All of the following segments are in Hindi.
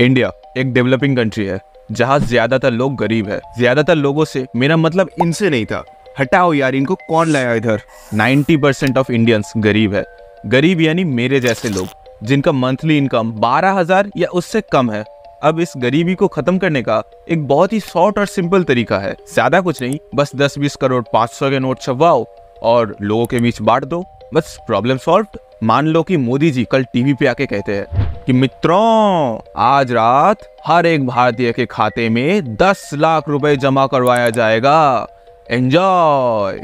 इंडिया एक डेवलपिंग कंट्री है जहाँ ज्यादातर लोग गरीब है। ज्यादातर लोगों से मेरा मतलब इनसे नहीं था, हटाओ यार, इनको कौन लाया इधर। 90% ऑफ इंडियंस गरीब है। गरीब यानी मेरे जैसे लोग जिनका मंथली इनकम 12,000 या उससे कम है। अब इस गरीबी को खत्म करने का एक बहुत ही शॉर्ट और सिंपल तरीका है। ज्यादा कुछ नहीं, बस 10-20 करोड़ 500 के नोट छपवाओ और लोगों के बीच बांट दो, बस प्रॉब्लम सॉल्व। मान लो कि मोदी जी कल टीवी पे आके कहते हैं कि मित्रों, आज रात हर एक भारतीय के खाते में 10 लाख रुपए जमा करवाया जाएगा, एंजॉय।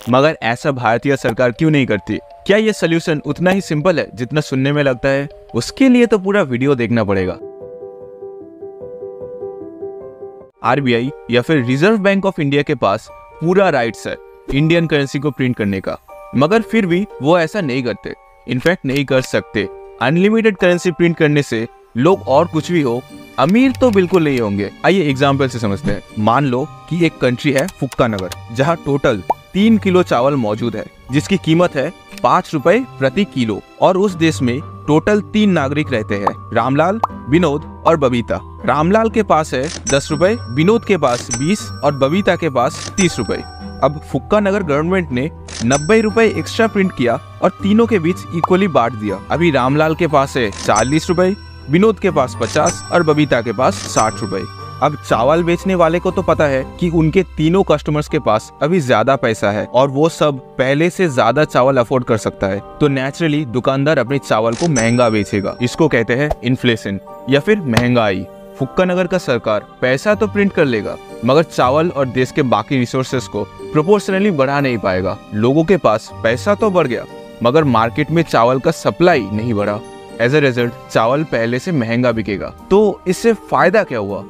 मगर ऐसा भारतीय सरकार क्यों नहीं करती? क्या ये सोल्यूशन उतना ही सिंपल है जितना सुनने में लगता है? उसके लिए तो पूरा वीडियो देखना पड़ेगा। आरबीआई या फिर रिजर्व बैंक ऑफ इंडिया के पास पूरा राइट्स है इंडियन करेंसी को प्रिंट करने का, मगर फिर भी वो ऐसा नहीं करते, इनफैक्ट नहीं कर सकते। अनलिमिटेड करेंसी प्रिंट करने से लोग और कुछ भी हो, अमीर तो बिल्कुल नहीं होंगे। आइए एग्जाम्पल से समझते हैं। मान लो कि एक कंट्री है फुक्का नगर, जहाँ टोटल 3 किलो चावल मौजूद है जिसकी कीमत है 5 रुपए प्रति किलो, और उस देश में टोटल 3 नागरिक रहते हैं, रामलाल, विनोद और बबीता। रामलाल के पास है 10 रुपए, विनोद के पास 20 और बबीता के पास 30 रुपए। अब फुक्का नगर गवर्नमेंट ने 90 रुपए एक्स्ट्रा प्रिंट किया और तीनों के बीच इक्वली बांट दिया। अभी रामलाल के पास है 40 रुपए, विनोद के पास 50 और बबीता के पास 60 रुपए। अब चावल बेचने वाले को तो पता है कि उनके तीनों कस्टमर्स के पास अभी ज्यादा पैसा है और वो सब पहले से ज्यादा चावल अफोर्ड कर सकता है, तो नेचुरली दुकानदार अपने चावल को महंगा बेचेगा। इसको कहते हैं इन्फ्लेशन या फिर महंगाई। फुक्का नगर का सरकार पैसा तो प्रिंट कर लेगा, मगर चावल और देश के बाकी रिसोर्सेस को प्रोपोर्शनली बढ़ा नहीं पाएगा। लोगों के पास पैसा तो बढ़ गया, मगर मार्केट में चावल का सप्लाई नहीं बढ़ा। एज अ रिजल्ट चावल पहले से महंगा बिकेगा। तो इससे फायदा क्या हुआ?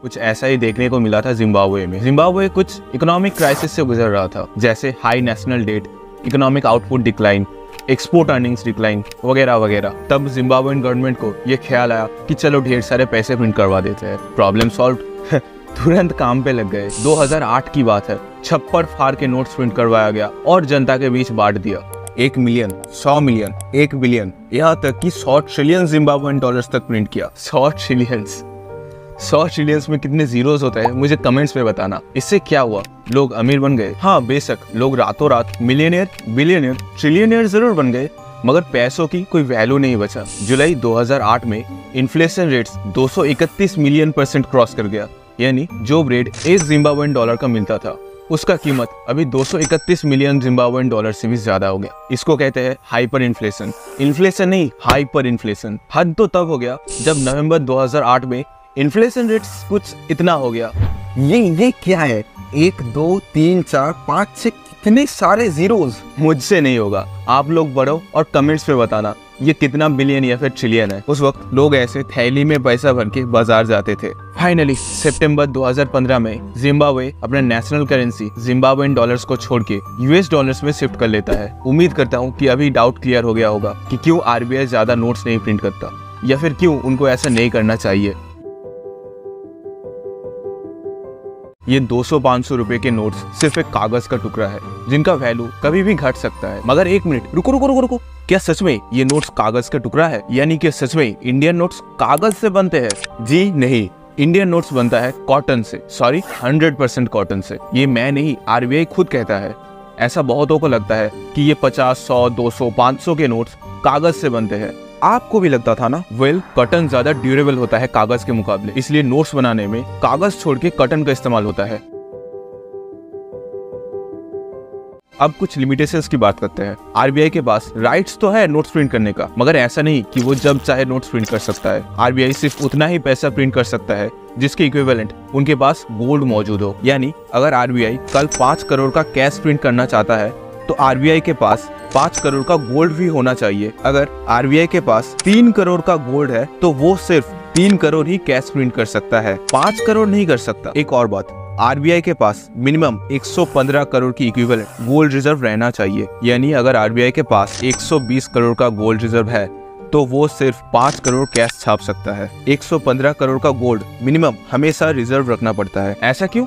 कुछ ऐसा ही देखने को मिला था जिम्बाब्वे में। जिम्बाब्वे कुछ इकोनॉमिक क्राइसिस से गुजर रहा था, जैसे high national debt, economic output decline, export earnings decline वगैरह वगैरह। तब जिम्बाब्वेन गवर्नमेंट को ये ख्याल आया कि चलो ढेर सारे पैसे प्रिंट करवा देते हैं, प्रॉब्लम सॉल्व। तुरंत काम पे लग गए। 2008 की बात है, छप्पर फाड़ के नोट्स प्रिंट करवाया गया और जनता के बीच बांट दिया। 1 मिलियन, 100 मिलियन, 1 बिलियन, यहाँ तक कि 100 ट्रिलियन जिम्बाब्वेन डॉलर्स तक प्रिंट किया। 100 ट्रिलियंस। 100 ट्रिलियंस में कितने जीरोस होते हैं मुझे कमेंट्स में बताना। इससे क्या हुआ? लोग अमीर बन गए। हाँ बेशक, लोग रातों रात मिलियनियर, बिलियनियर, ट्रिलियनियर जरूर बन गए, मगर पैसों की कोई वैल्यू नहीं बचा। जुलाई 2008 में इन्फ्लेशन रेट्स 231 मिलियन % क्रॉस कर गया, यानी जो ब्रेड 1 जिम्बाब्वेन डॉलर का मिलता था उसका कीमत अभी 231 मिलियन जिम्बाब्वेन डॉलर से भी ज्यादा हो गया। इसको कहते हैं हाइपर इन्फ्लेशन। इन्फ्लेशन नहीं, हाइपर इन्फ्लेशन। हद तो तब हो गया जब नवंबर 2008 में इन्फ्लेशन रेट्स कुछ इतना हो गया। ये क्या है? 1 2 3 4 5 6 कितने सारे जीरोस। मुझसे नहीं होगा, आप लोग बढ़ो और कमेंट्स में बताना ये कितना बिलियन या फिर ट्रिलियन है। उस वक्त लोग ऐसे थैली में पैसा भर के बाजार जाते थे। फाइनली सितंबर 2015 में जिम्बाब्वे अपना नेशनल करेंसी जिम्बाब्वेन डॉलर्स को छोड़ के यूएस डॉलर्स में शिफ्ट कर लेता है। उम्मीद करता हूँ कि अभी डाउट क्लियर हो गया होगा कि क्यों आरबीआई ज्यादा नोट्स नहीं प्रिंट करता, या फिर क्यों उनको ऐसा नहीं करना चाहिए। ये 200-500 रुपए के नोट्स सिर्फ एक कागज का टुकड़ा है जिनका वैल्यू कभी भी घट सकता है। मगर एक मिनट, रुको, क्या सच में ये नोट्स कागज का टुकड़ा है? यानी कि सच में इंडियन नोट्स कागज से बनते हैं? जी नहीं, इंडियन नोट्स बनता है कॉटन से, सॉरी 100% कॉटन से। ये मैं नहीं, आरबीआई खुद कहता है। ऐसा बहुतों को लगता है कि ये 50, 100, 200, 500 के नोट्स कागज से बनते हैं। आपको भी लगता था ना? वेल, कॉटन ज्यादा ड्यूरेबल होता है कागज के मुकाबले, इसलिए नोट्स बनाने में कागज छोड़ के कॉटन का इस्तेमाल होता है। अब कुछ लिमिटेशंस की बात करते हैं। आरबीआई के पास राइट्स तो है नोट्स प्रिंट करने का, मगर ऐसा नहीं कि वो जब चाहे नोट्स प्रिंट कर सकता है। आरबीआई सिर्फ उतना ही पैसा प्रिंट कर सकता है जिसके इक्विवेलेंट उनके पास गोल्ड मौजूद हो। यानी अगर आरबीआई कल 5 करोड़ का कैश प्रिंट करना चाहता है तो आरबीआई के पास 5 करोड़ का गोल्ड भी होना चाहिए। अगर आरबीआई के पास 3 करोड़ का गोल्ड है तो वो सिर्फ 3 करोड़ ही कैश प्रिंट कर सकता है, 5 करोड़ नहीं कर सकता। एक और बात, आरबीआई के पास मिनिमम 115 करोड़ की इक्विवेलेंट गोल्ड रिजर्व रहना चाहिए। यानी अगर आरबीआई के पास 120 करोड़ का गोल्ड रिजर्व है तो वो सिर्फ 5 करोड़ कैश छाप सकता है। 115 करोड़ का गोल्ड मिनिमम हमेशा रिजर्व रखना पड़ता है। ऐसा क्यों?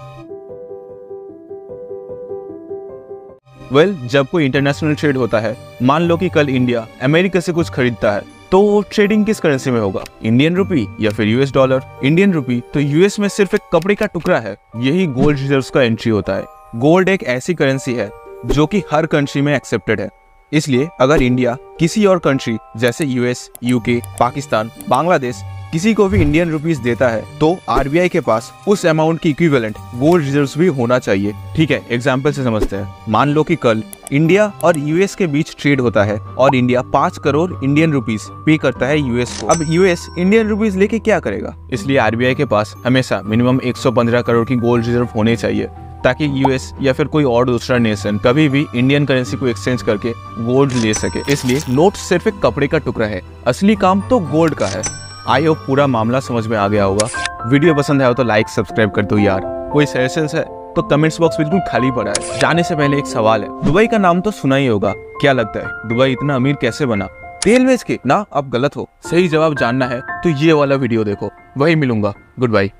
जब कोई इंटरनेशनल ट्रेड होता है, मान लो कि कल इंडिया अमेरिका से कुछ खरीदता है, तो ट्रेडिंग किस करेंसी में होगा, इंडियन रुपी या फिर यूएस डॉलर। इंडियन रुपी तो यूएस में सिर्फ एक कपड़े का टुकड़ा है, यही गोल्ड रिजर्व्स का एंट्री होता है। गोल्ड एक ऐसी करेंसी है जो कि हर कंट्री में एक्सेप्टेड है, इसलिए अगर इंडिया किसी और कंट्री जैसे यूएस, यूके, पाकिस्तान, बांग्लादेश किसी को भी इंडियन रुपीस देता है तो आरबीआई के पास उस अमाउंट की इक्विवेलेंट गोल्ड रिजर्व्स भी होना चाहिए। ठीक है, एग्जांपल से समझते हैं। मान लो कि कल इंडिया और यूएस के बीच ट्रेड होता है और इंडिया 5 करोड़ इंडियन रुपीस पे करता है यूएस को। अब यूएस इंडियन रुपीस लेके क्या करेगा, इसलिए आरबीआई के पास हमेशा मिनिमम 115 करोड़ की गोल्ड रिजर्व होने चाहिए, ताकि यूएस या फिर कोई और दूसरा नेशन कभी भी इंडियन करेंसी को एक्सचेंज करके गोल्ड ले सके। इसलिए नोट सिर्फ एक कपड़े का टुकड़ा है, असली काम तो गोल्ड का है। आई होप पूरा मामला समझ में आ गया होगा। वीडियो पसंद आया हो तो लाइक सब्सक्राइब कर दो यार। कोई सजेशंस है तो कमेंट्स बॉक्स बिल्कुल खाली पड़ा है। जाने से पहले एक सवाल है, दुबई का नाम तो सुना ही होगा, क्या लगता है दुबई इतना अमीर कैसे बना? तेल बेच के? ना, अब गलत हो। सही जवाब जानना है तो ये वाला वीडियो देखो। वही मिलूंगा। Good bye.